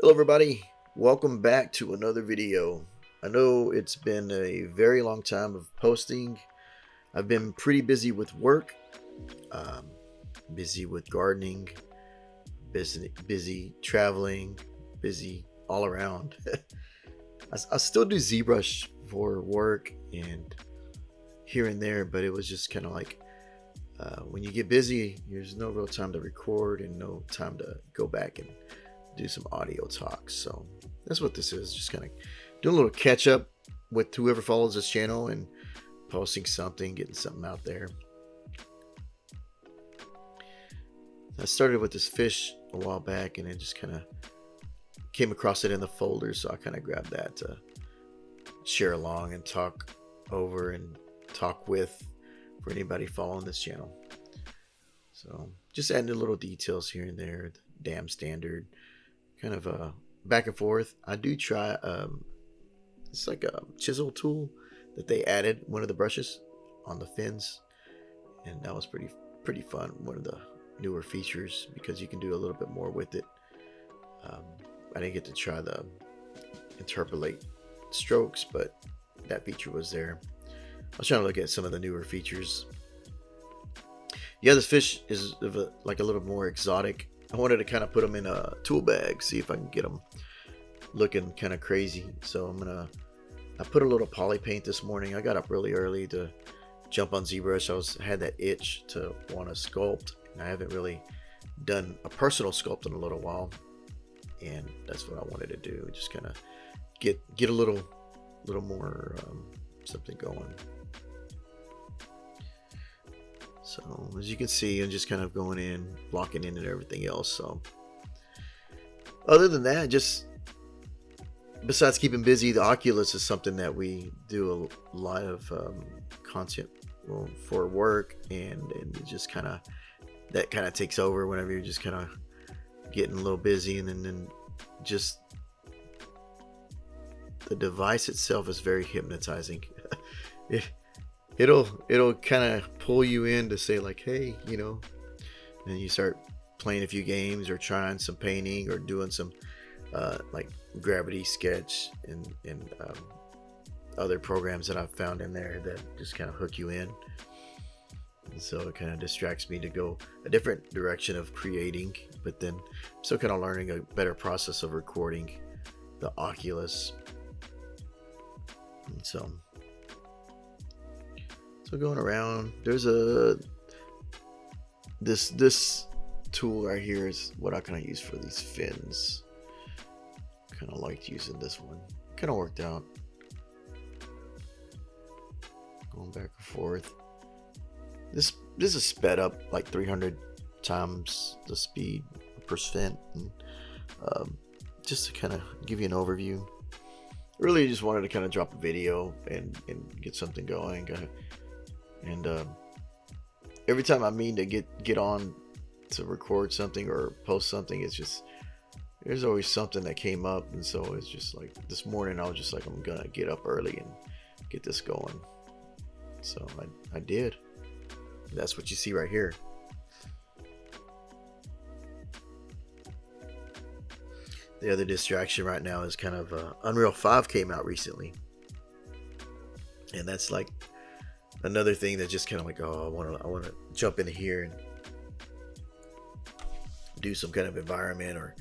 Hello everybody, welcome back to another video. I know it's been a very long time of posting. I've been pretty busy with work, busy with gardening, busy traveling, busy all around. I still do ZBrush for work and here and there, but it was just kind of like when you get busy, there's no real time to record and no time to go back and do some audio talks. So that's what this is, just kind of doing a little catch up with whoever follows this channel and posting something, getting something out there. I started with this fish a while back and then just kind of came across it in the folder, so I kind of grabbed that to share along and talk over and talk with for anybody following this channel. So just adding little details here and there, the dam standard, kind of back and forth. I do try it's like a chisel tool that they added one of the brushes on the fins, and that was pretty fun. One of the newer features because you can do a little bit more with it. I didn't get to try the interpolate strokes, but that feature was there. I was trying to look at some of the newer features. Yeah, this fish is like a little more exotic. I wanted to kind of put them in a tool bag, see if I can get them looking kind of crazy. So I put a little poly paint this morning. I got up really early to jump on ZBrush. I had that itch to want to sculpt, and I haven't really done a personal sculpt in a little while, and that's what I wanted to do. Just kind of get a little more something going. So as you can see, I'm just kind of going in, blocking in and everything else. So other than that, just besides keeping busy, the Oculus is something that we do a lot of content for work, and it just kind of takes over whenever you're just kind of getting a little busy, and then just the device itself is very hypnotizing. It'll kind of pull you in to say like, hey, you know, and you start playing a few games or trying some painting or doing some like gravity sketch and other programs that I've found in there that just kind of hook you in. And so it kind of distracts me to go a different direction of creating, but then I'm still kind of learning a better process of recording the Oculus. And so going around, there's this tool right here is what I kind of use for these fins. Kind of liked using this one. Kind of worked out. Going back and forth. This is sped up like 300 times the speed percent, and just to kind of give you an overview. Really just wanted to kind of drop a video and get something going. And every time I mean to get on to record something or post something, it's just there's always something that came up, and so it's just like this morning I was just like, I'm gonna get up early and get this going. So I did. That's what you see right here. The other distraction right now is kind of Unreal 5 came out recently, and that's like another thing that just kind of like, oh, I want to jump into here and do some kind of environment or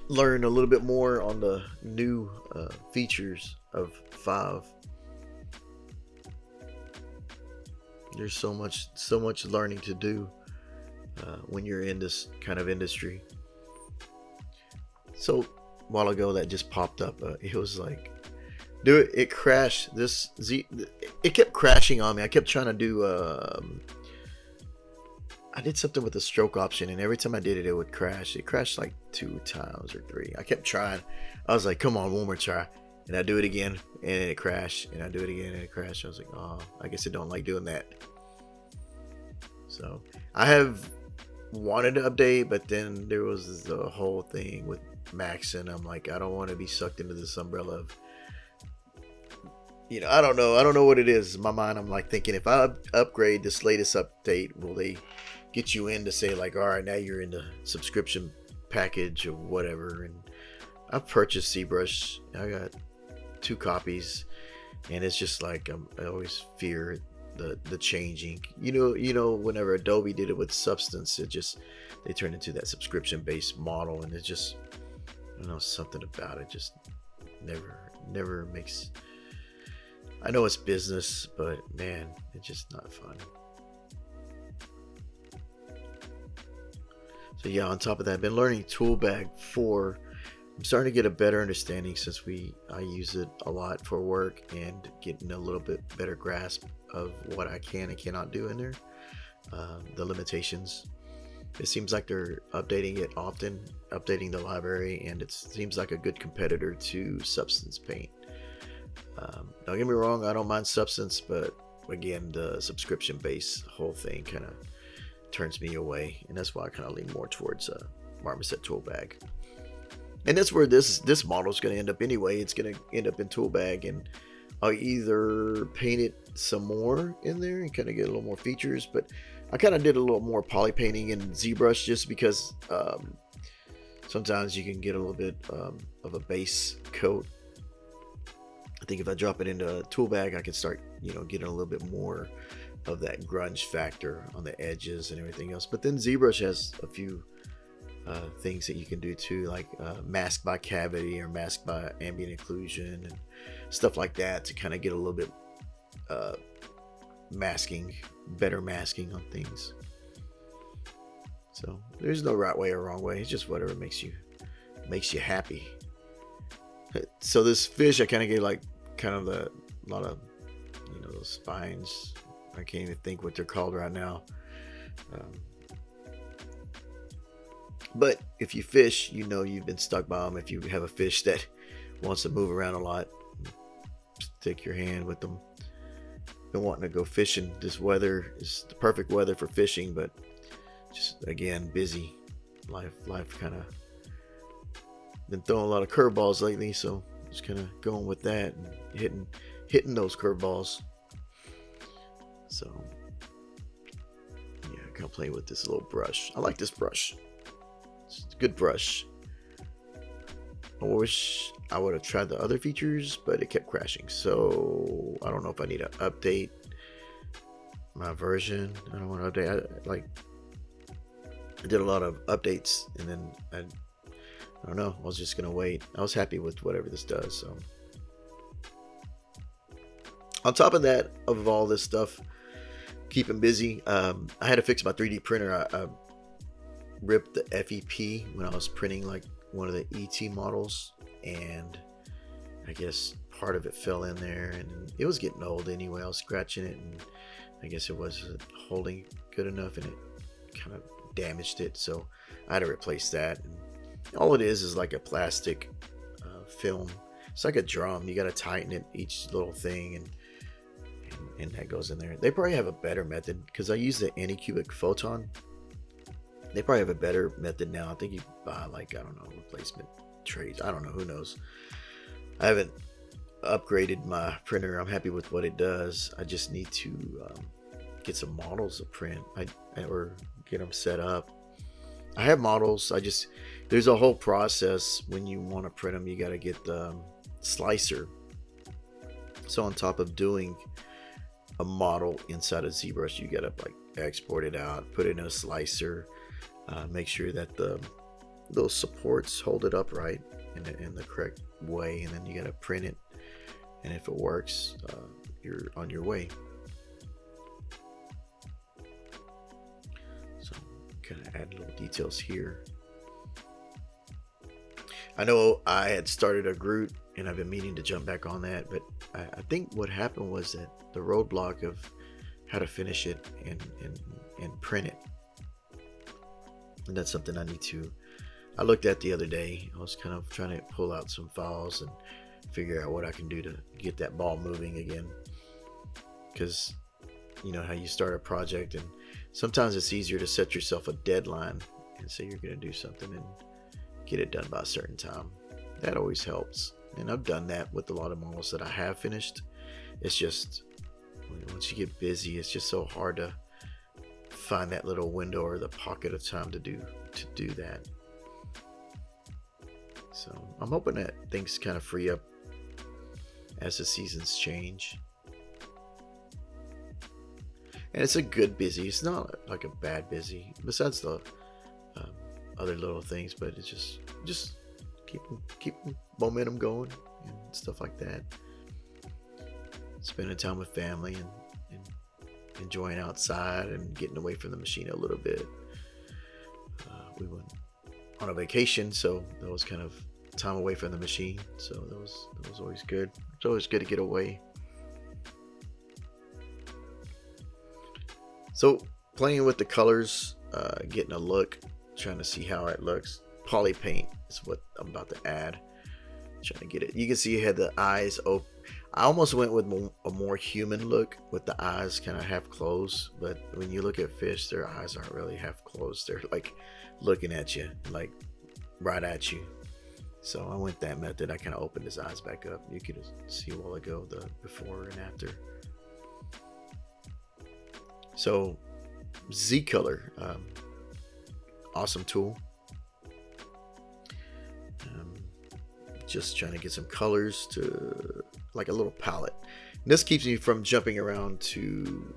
learn a little bit more on the new features of 5. There's so much learning to do when you're in this kind of industry. So a while ago that just popped up. It was like, dude, it crashed. It kept crashing on me. I kept trying to do I did something with the stroke option, and every time I did it, it would crash. It crashed like 2 times or 3. I kept trying. I was like, come on, one more try. And I do it again, and it crashed. And I do it again, and it crashed. I was like, oh, I guess I don't like doing that. So I have wanted to update, but then there was the whole thing with Max, and I'm like, I don't want to be sucked into this umbrella of, you know, I don't know what it is. In my mind, I'm like thinking, if I upgrade this latest update, will they get you in to say like, all right, now you're in the subscription package or whatever? And I've purchased ZBrush. I got 2 copies, and it's just like I always fear the changing. You know, whenever Adobe did it with Substance, they turned into that subscription based model, and it just, I don't know, something about it just never makes. I know it's business, but man, it's just not fun. So yeah, on top of that, I've been learning Toolbag 4. I'm starting to get a better understanding since I use it a lot for work, and getting a little bit better grasp of what I can and cannot do in there, the limitations. It seems like they're updating it often, updating the library, and it seems like a good competitor to Substance Paint. Don't get me wrong, I don't mind Substance, but again, the subscription based whole thing kind of turns me away, and that's why I kind of lean more towards Marmoset Toolbag. And that's where this model is going to end up anyway. It's going to end up in Toolbag, and I'll either paint it some more in there and kind of get a little more features, but I kind of did a little more poly painting in ZBrush just because sometimes you can get a little bit of a base coat. I think if I drop it into Toolbag, I can start, getting a little bit more of that grunge factor on the edges and everything else. But then ZBrush has a few things that you can do too, like mask by cavity or mask by ambient occlusion and stuff like that, to kind of get a little bit better masking on things. So there's no right way or wrong way. It's just whatever makes you happy. So this fish, I kind of gave like a lot of those spines. I can't even think what they're called right now. But if you fish, you've been stuck by them. If you have a fish that wants to move around a lot, stick your hand with them. Been wanting to go fishing. This weather is the perfect weather for fishing, but just again, busy. Life kind of been throwing a lot of curveballs lately, so just kind of going with that and hitting those curveballs. So yeah, I can play with this little brush. I like this brush. It's a good brush. I wish I would have tried the other features, but it kept crashing. So I don't know if I need to update my version. I don't want to update. I did a lot of updates, and then I don't know. I was just gonna wait. I was happy with whatever this does. So on top of that, of all this stuff, keeping busy. I had to fix my 3D printer. I ripped the FEP when I was printing like one of the ET models, and I guess part of it fell in there, and it was getting old anyway. I was scratching it, and I guess it wasn't holding good enough, and it kind of damaged it. So I had to replace that. And all it is like a plastic film. It's like a drum. You got to tighten it, each little thing, and that goes in there. They probably have a better method, because I use the Anycubic Photon. They probably have a better method now. I think you buy replacement trays. I don't know, who knows. I haven't upgraded my printer. I'm happy with what it does. I just need to get some models to print, or get them set up. I have models. There's a whole process when you want to print them. You got to get the slicer. So on top of doing a model inside of ZBrush, you got to export it out, put it in a slicer, make sure that those supports hold it upright in the correct way, and then you got to print it, and if it works, you're on your way. So kind of add little details here. I know I had started a Groot, and I've been meaning to jump back on that, but I think what happened was that the roadblock of how to finish it and print it, and that's something I looked at the other day. I was kind of trying to pull out some files and figure out what I can do to get that ball moving again, because you know how you start a project, and sometimes it's easier to set yourself a deadline and say you're going to do something and get it done by a certain time. That always helps, and I've done that with a lot of models that I have finished. It's just once you get busy, it's just so hard to find that little window or the pocket of time to do that. So I'm hoping that things kind of free up as the seasons change. And it's a good busy. It's not like a bad busy, besides the um, other little things, but it's just keep momentum going and stuff like that. Spending time with family and enjoying outside and getting away from the machine a little bit. We went on a vacation, so that was kind of time away from the machine. So that was always good. It's always good to get away. So playing with the colors, getting a look, trying to see how it looks. Polypaint is what I'm about to add. Trying to get it. You can see it had the eyes open. I almost went with a more human look with the eyes kind of half closed. But when you look at fish, their eyes aren't really half closed. They're like looking at you, like right at you. So I went that method. I kind of opened his eyes back up. You could see a while ago the before and after. So Z Color, awesome tool. Just trying to get some colors to like a little palette. And this keeps me from jumping around to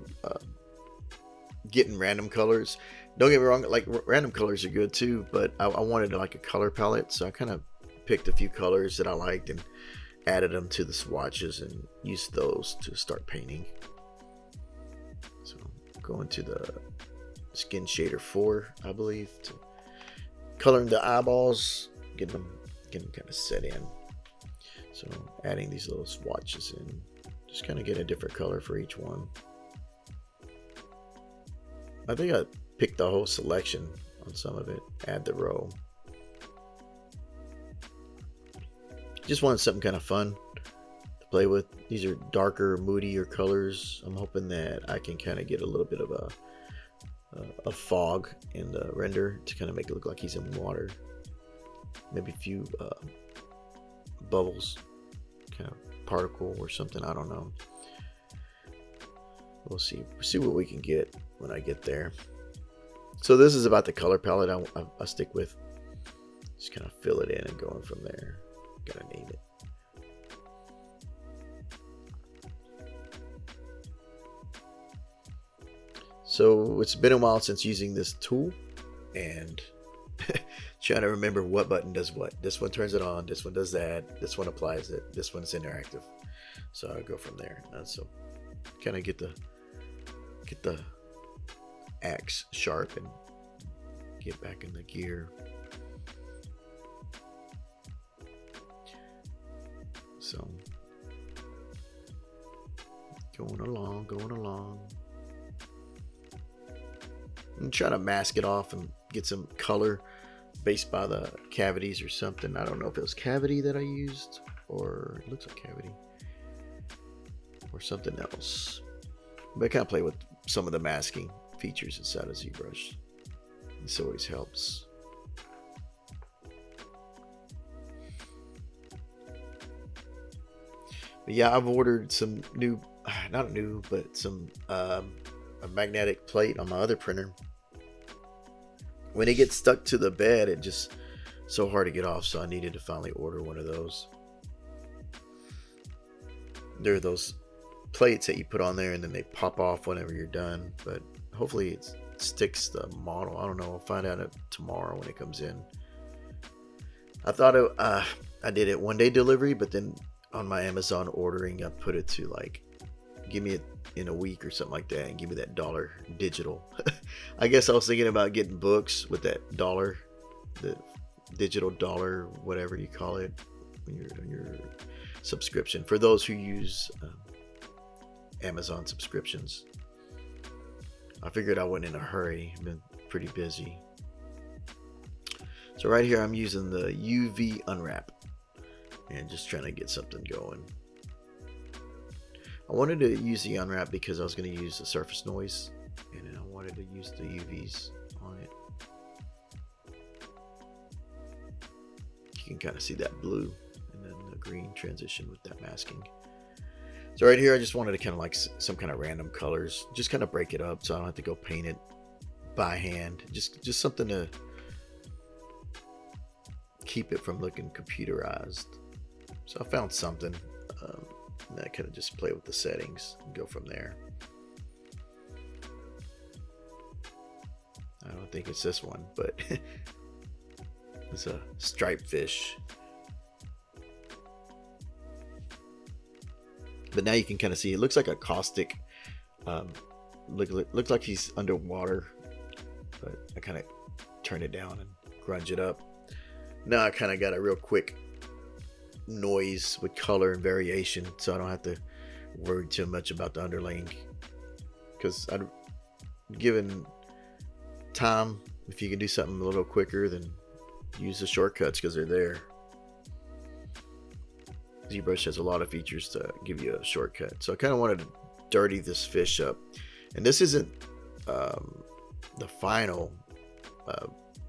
getting random colors. Don't get me wrong, like random colors are good too, but I wanted like a color palette, so I kind of picked a few colors that I liked and added them to the swatches and used those to start painting. So going to the Skin Shader 4, I believe, to coloring the eyeballs, getting them kind of set in. So adding these little swatches in, just kind of get a different color for each one. I think I picked the whole selection on some of it. Add the row. Just wanted something kind of fun to play with. These are darker, moodier colors. I'm hoping that I can kind of get a little bit of a fog in the render to kind of make it look like he's in water. Maybe a few bubbles, kind of particle or something. I don't know. We'll see. We'll see what we can get when I get there. So this is about the color palette I stick with. Just kind of fill it in and going from there. Gotta name it. So it's been a while since using this tool, and trying to remember what button does what. This one turns it on, this one does that, this one applies it, this one's interactive. So I go from there. So kind of get the axe sharp and get back in the gear. So going along. I'm trying to mask it off and get some color based by the cavities or something. I don't know if it was cavity that I used, or it looks like cavity, or something else. But I kind of play with some of the masking features inside of ZBrush. This always helps. But yeah, I've ordered some new, not new, but some a magnetic plate on my other printer. When it gets stuck to the bed, it just so hard to get off, so I needed to finally order one of those. There are those plates that you put on there and then they pop off whenever you're done, but hopefully it sticks the model. I don't know, I'll find out tomorrow when it comes in. I thought I did it 1 day delivery, but then on my Amazon ordering, I put it to like, give me it in a week or something like that, and give me that $1 digital. I guess I was thinking about getting books with that $1, the digital $1, whatever you call it, when you're on your subscription. For those who use Amazon subscriptions, I figured I wasn't in a hurry. I've been pretty busy. So right here, I'm using the UV unwrap and just trying to get something going. I wanted to use the unwrap because I was going to use the surface noise, and then I wanted to use the UVs on it. You can kind of see that blue and then the green transition with that masking. So right here, I just wanted to kind of like some kind of random colors, just kind of break it up so I don't have to go paint it by hand. Just something to keep it from looking computerized. So I found something. And I kind of just play with the settings and go from there. I don't think it's this one, but it's a striped fish. But now you can kind of see it looks like a caustic. Looks like he's underwater, but I kind of turned it down and grunge it up. Now I kind of got a real quick noise with color and variation, so I don't have to worry too much about the underlaying. Because given time, if you can do something a little quicker, then use the shortcuts because they're there. ZBrush has a lot of features to give you a shortcut. So I kind of wanted to dirty this fish up, and this isn't the final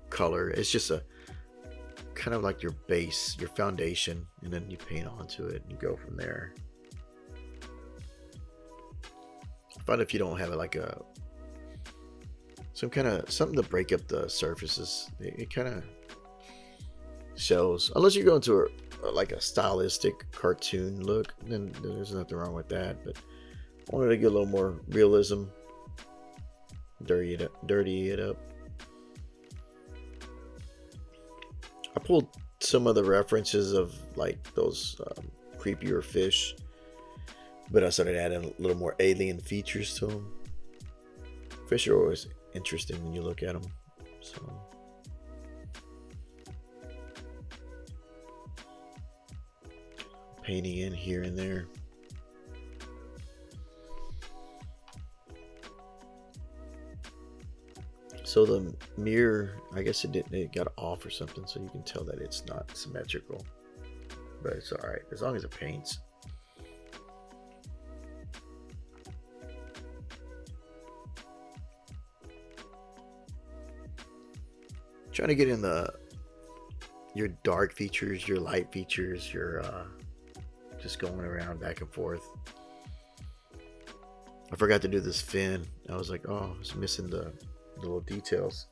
color. It's just a kind of like your base, your foundation, and then you paint onto it and go from there. I find if you don't have it like some kind of something to break up the surfaces, it kind of shows. Unless you go into like a stylistic cartoon look, then there's nothing wrong with that. But I wanted to get a little more realism, dirty it up. I pulled some of the references of like those creepier fish, but I started adding a little more alien features to them. Fish are always interesting when you look at them. So painting in here and there. So the mirror, I guess it got off or something, so you can tell that it's not symmetrical, but it's all right as long as it paints. Trying to get in your dark features, your light features, your just going around back and forth. I forgot to do this fin. I was like, oh, I was missing the little details.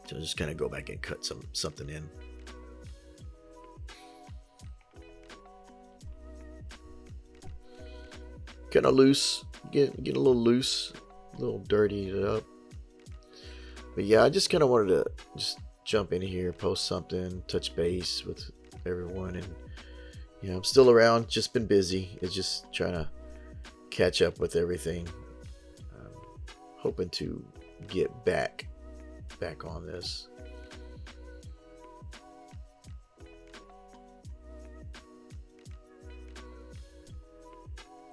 So just kind of go back and cut something in. Kind of loose, get a little loose, a little dirty it up. But yeah, I just kind of wanted to just jump in here, post something, touch base with everyone, and yeah, I'm still around, just been busy. It's just trying to catch up with everything. Hoping to get back on this.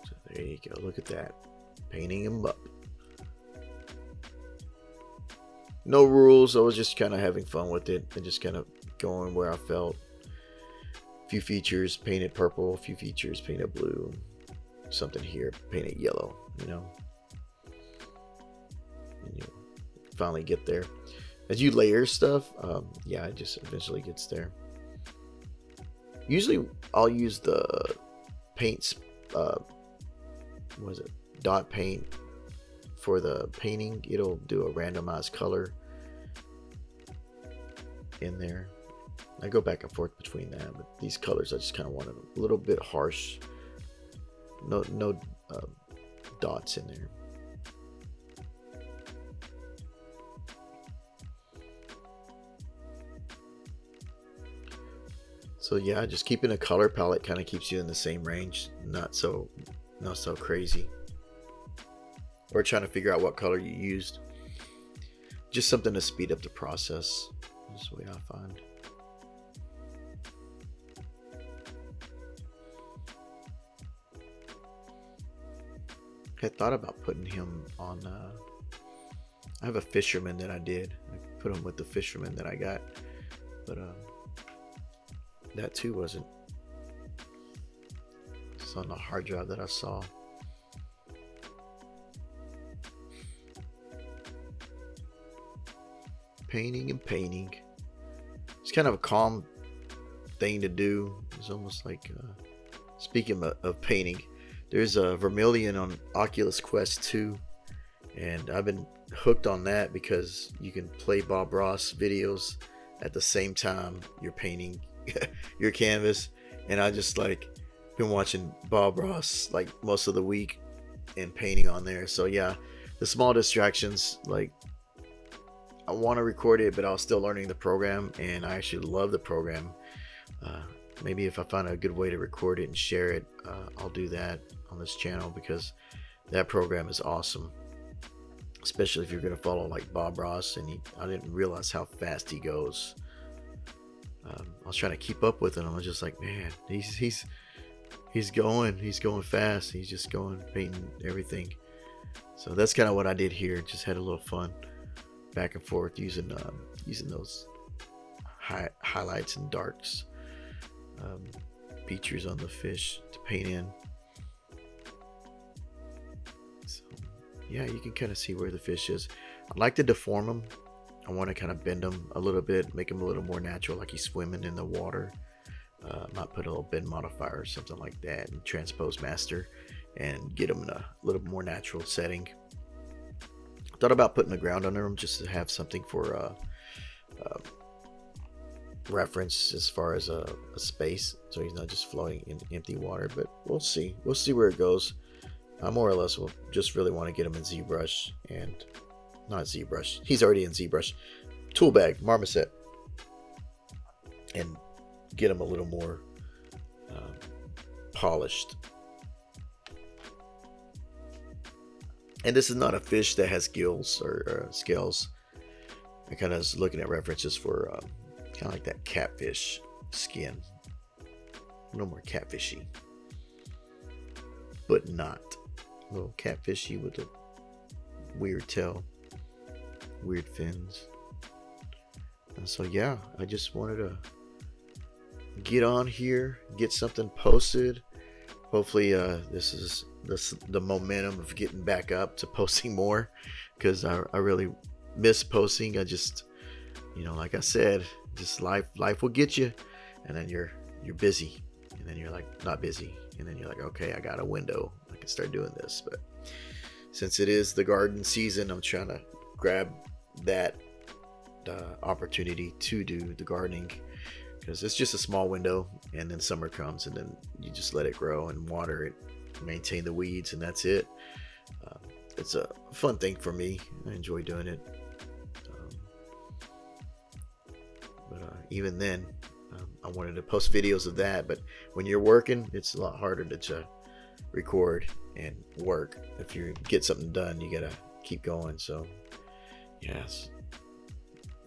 So there you go, look at that. Painting him up. No rules, I was just kind of having fun with it and just kind of going where I felt. Few features painted purple, a few features painted blue, something here painted yellow, you know. And you finally get there. As you layer stuff, yeah, it just eventually gets there. Usually I'll use the paints, what is it, dot paint for the painting. It'll do a randomized color in there. I go back and forth between that, but these colors I just kind of want a little bit harsh. No dots in there. So yeah, just keeping a color palette kind of keeps you in the same range, not so crazy. Or trying to figure out what color you used. Just something to speed up the process. That's the way I find. I thought about putting him on I have a fisherman that I did. I put him with the fisherman that I got, but that too wasn't. It's on the hard drive that I saw. Painting and painting. It's kind of a calm thing to do. It's almost like speaking of painting, there's a Vermilion on Oculus Quest 2, And I've been hooked on that because you can play Bob Ross videos at the same time you're painting your canvas. And I just like been watching Bob Ross like most of the week and painting on there. So yeah, the small distractions, like I want to record it, but I was still learning the program, and I actually love the program. Maybe if I find a good way to record it and share it, I'll do that on this channel, because that program is awesome. Especially if you're going to follow like Bob Ross, and I didn't realize how fast he goes. I was trying to keep up with him. I was just like, man, he's going fast. He's just going, painting everything. So that's kind of what I did here. Just had a little fun back and forth using those highlights and darks, features on the fish to paint in. So yeah, you can kind of see where the fish is. I like to deform them. I want to kind of bend them a little bit, make them a little more natural, like he's swimming in the water. Might put a little bend modifier or something like that, and transpose master, and get them in a little more natural setting. Thought about putting the ground under them just to have something for reference as far as a space, so he's not just floating in empty water. But we'll see where it goes. I more or less will just really want to get him in ZBrush, and not ZBrush, he's already in ZBrush, tool bag, marmoset, and get him a little more polished. And this is not a fish that has gills or scales. I kind of was looking at references for kind of like that catfish skin, a little more catfishy, but not a little catfishy with a weird tail, weird fins. And so yeah, I just wanted to get on here, get something posted. Hopefully this is the momentum of getting back up to posting more, because I really miss posting. I just, like I said, just life will get you, and then you're busy, and then you're like not busy, and then you're like, okay, I got a window, I can start doing this. But since it is the garden season, I'm trying to grab that opportunity to do the gardening, because it's just a small window, and then summer comes, and then you just let it grow and water it, maintain the weeds, and that's it. It's a fun thing for me. I enjoy doing it. But even then, I wanted to post videos of that. But when you're working, it's a lot harder to record and work. If you get something done, you gotta keep going. So yes,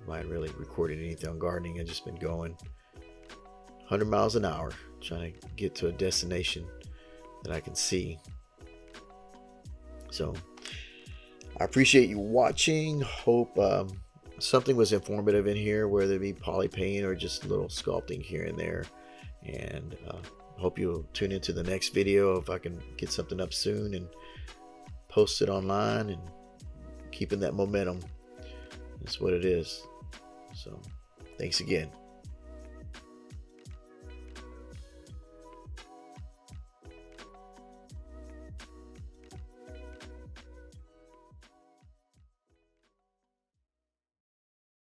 I haven't really recorded anything on gardening. I've just been going 100 miles an hour, trying to get to a destination that I can see. So I appreciate you watching. Hope something was informative in here, whether it be polypaint or just a little sculpting here and there. And hope you'll tune into the next video if I can get something up soon and post it online. And keeping that momentum is what it is. So thanks again.